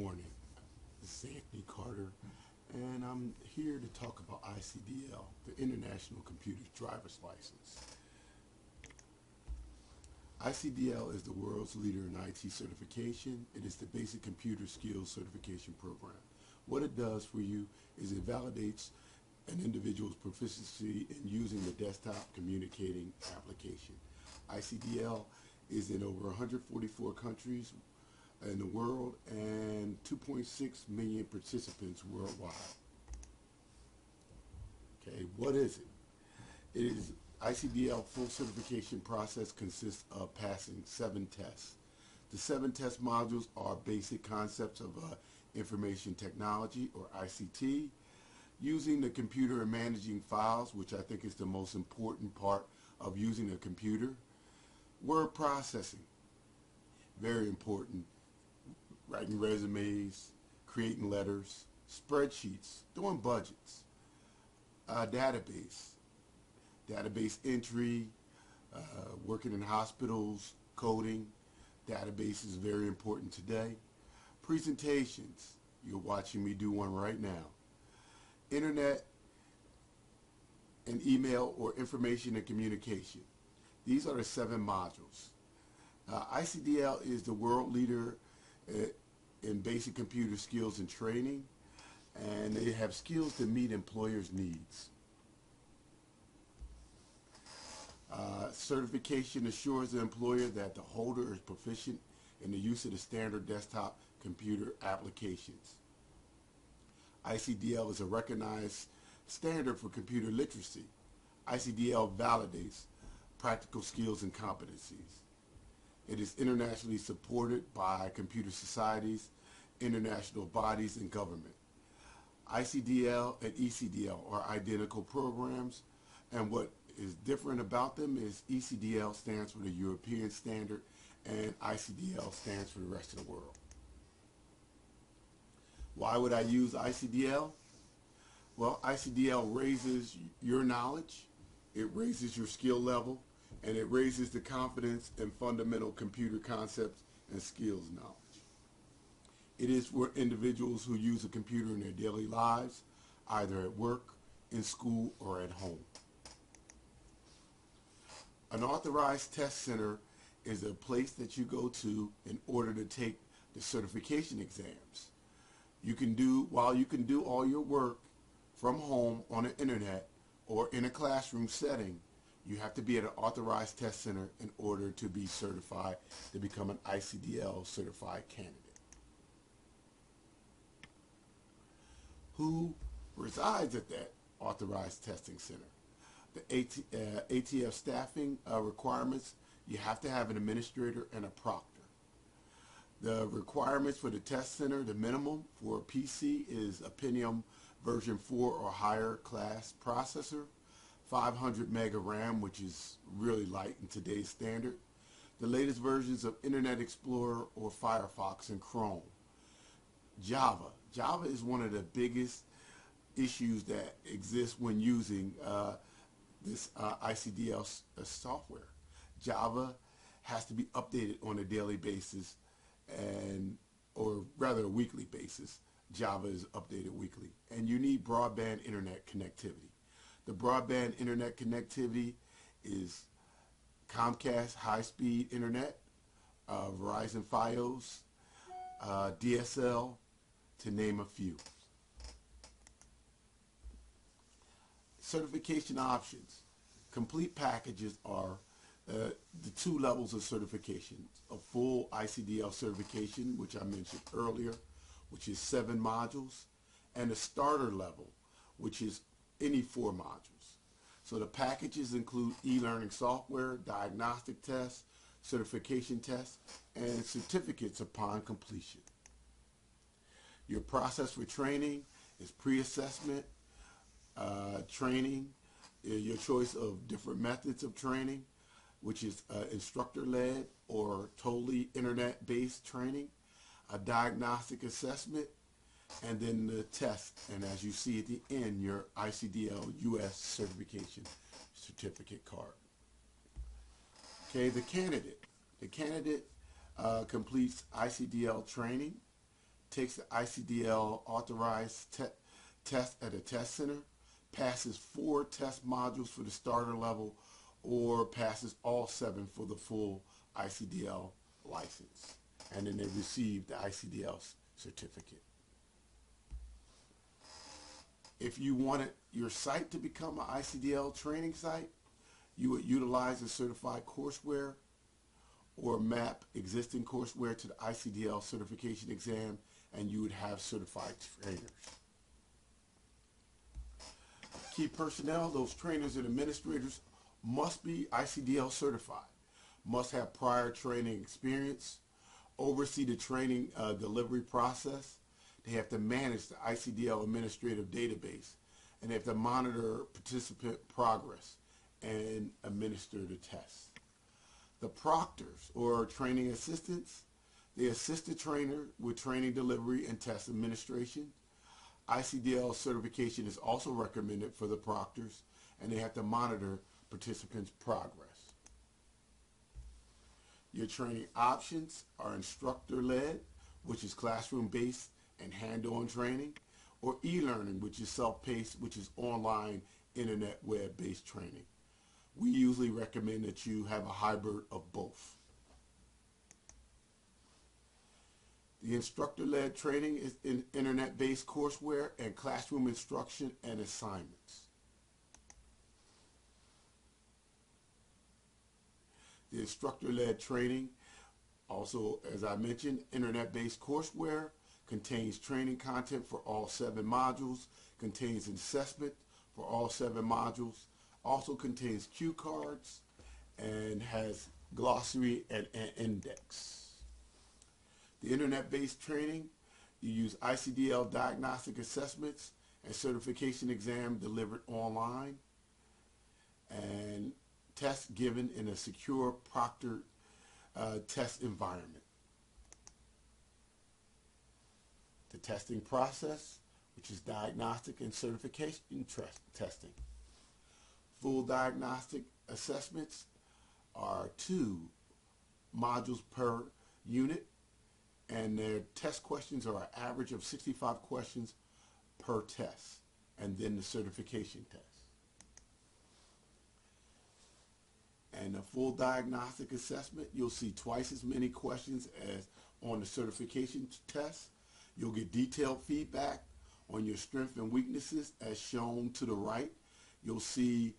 morning. This is Anthony Carter, and I'm here to talk about ICDL, the International Computer Driver's License. ICDL is the world's leader in IT certification. It is the basic computer skills certification program. What it does for you is it validates an individual's proficiency in using the desktop communicating application. ICDL is in over 144 countries in the world and 2.6 million participants worldwide. Okay, what is it? It is ICDL full certification process consists of passing 7 tests. The 7 test modules are basic concepts of information technology, or ICT, using the computer and managing files, which I think is the most important part of using a computer. Word processing, very important. Writing resumes, creating letters, spreadsheets, doing budgets, database entry, working in hospitals, coding. Database is very important today. Presentations, you're watching me do one right now. Internet and email or information and communication. These are the 7 modules. ICDL is the world leader in basic computer skills and training, and they have skills to meet employers' needs. Certification assures the employer that the holder is proficient in the use of the standard desktop computer applications. ICDL is a recognized standard for computer literacy. ICDL validates practical skills and competencies. It is internationally supported by computer societies, international bodies, and government. ICDL and ECDL are identical programs, and what is different about them is ECDL stands for the European standard and ICDL stands for the rest of the world. Why would I use ICDL? Well, ICDL raises your knowledge, it raises your skill level, and it raises the confidence in fundamental computer concepts and skills knowledge. It is for individuals who use a computer in their daily lives, either at work, in school, or at home. An authorized test center is a place that you go to in order to take the certification exams. While you can do all your work from home on the internet or in a classroom setting, you have to be at an authorized test center in order to be certified to become an ICDL certified candidate. Who resides at that authorized testing center? The ATF staffing requirements, you have to have an administrator and a proctor. The requirements for the test center, the minimum for a PC is a Pentium version 4 or higher class processor, 500 mega RAM, which is really light in today's standard. The latest versions of Internet Explorer or Firefox and Chrome. Java. Java is one of the biggest issues that exist when using this ICDL software. Java has to be updated on a daily basis or rather a weekly basis. Java is updated weekly. And you need broadband internet connectivity. The broadband internet connectivity is Comcast high-speed internet, Verizon Fios, DSL, to name a few. Certification options. Complete packages are the 2 levels of certification. A full ICDL certification, which I mentioned earlier, which is 7 modules, and a starter level, which is any 4 modules. So the packages include e-learning software, diagnostic tests, certification tests, and certificates upon completion. Your process for training is pre-assessment, training, your choice of different methods of training, which is instructor-led or totally internet-based training, a diagnostic assessment, and then the test, and as you see at the end, your ICDL US certification certificate card. Okay, the candidate. The candidate completes ICDL training, takes the ICDL authorized test at a test center, passes 4 test modules for the starter level, or passes all 7 for the full ICDL license. And then they receive the ICDL certificate. If you wanted your site to become an ICDL training site, you would utilize a certified courseware or map existing courseware to the ICDL certification exam, and you would have certified trainers. Key personnel, those trainers and administrators, must be ICDL certified, must have prior training experience, oversee the training delivery process. They have to manage the ICDL administrative database, and they have to monitor participant progress and administer the tests. The proctors, or training assistants, they assist the trainer with training delivery and test administration. ICDL certification is also recommended for the proctors, and they have to monitor participants' progress. Your training options are instructor-led, which is classroom-based and hand-on training, or e-learning, which is self-paced, which is online, internet, web-based training. We usually recommend that you have a hybrid of both. The instructor-led training is in internet-based courseware and classroom instruction and assignments. The instructor-led training, also, as I mentioned, internet-based courseware, contains training content for all 7 modules, contains assessment for all 7 modules, also contains cue cards, and has glossary and index. The internet-based training, you use ICDL diagnostic assessments and certification exam delivered online, and tests given in a secure proctored test environment. The testing process, which is diagnostic and certification testing. Full diagnostic assessments are 2 modules per unit, and their test questions are an average of 65 questions per test, and then the certification test. And a full diagnostic assessment, you'll see twice as many questions as on the certification test. You'll get detailed feedback on your strengths and weaknesses as shown to the right. You'll see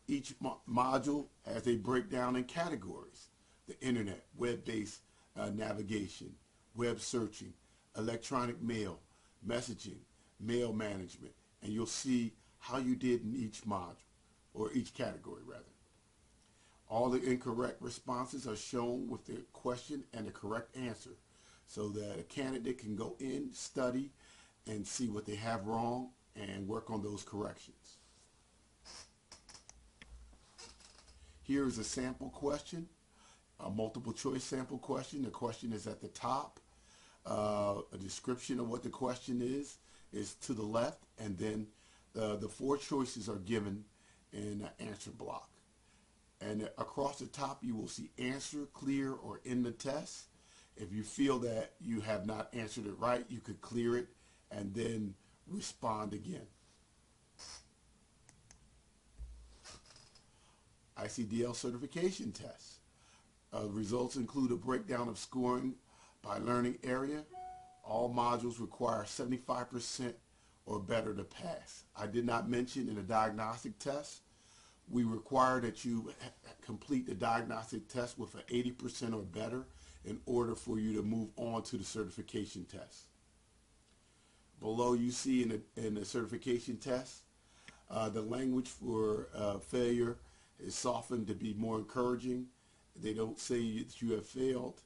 each module as they break down in categories: the internet, web-based navigation, web searching, electronic mail, messaging, mail management, and you'll see how you did in each module, or each category rather. All the incorrect responses are shown with the question and the correct answer, so that a candidate can go in, study, and see what they have wrong and work on those corrections. Here is a sample question, a multiple choice sample question. The question is at the top. A description of what the question is to the left, and then the 4 choices are given in an answer block. And across the top you will see answer, clear, or in the test. If you feel that you have not answered it right, you could clear it and then respond again. ICDL certification tests. Results include a breakdown of scoring by learning area. All modules require 75% or better to pass. I did not mention in the diagnostic test, we require that you complete the diagnostic test with an 80% or better in order for you to move on to the certification test. Below you see in the certification test, the language for failure is softened to be more encouraging. They don't say that you have failed.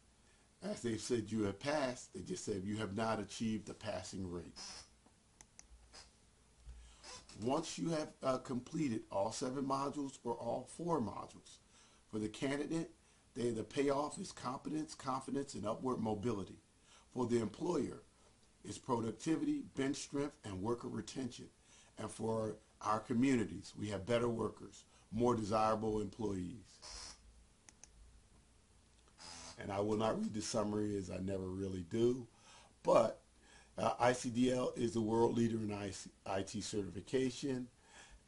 As they've said you have passed, they just said you have not achieved the passing rate. Once you have completed all 7 modules or all 4 modules, for the candidate, the payoff is competence, confidence, and upward mobility. For the employer, it's productivity, bench strength, and worker retention. And for our communities, we have better workers, more desirable employees. And I will not read the summary, as I never really do, but ICDL is the world leader in IT certification,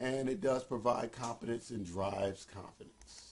and it does provide competence and drives confidence.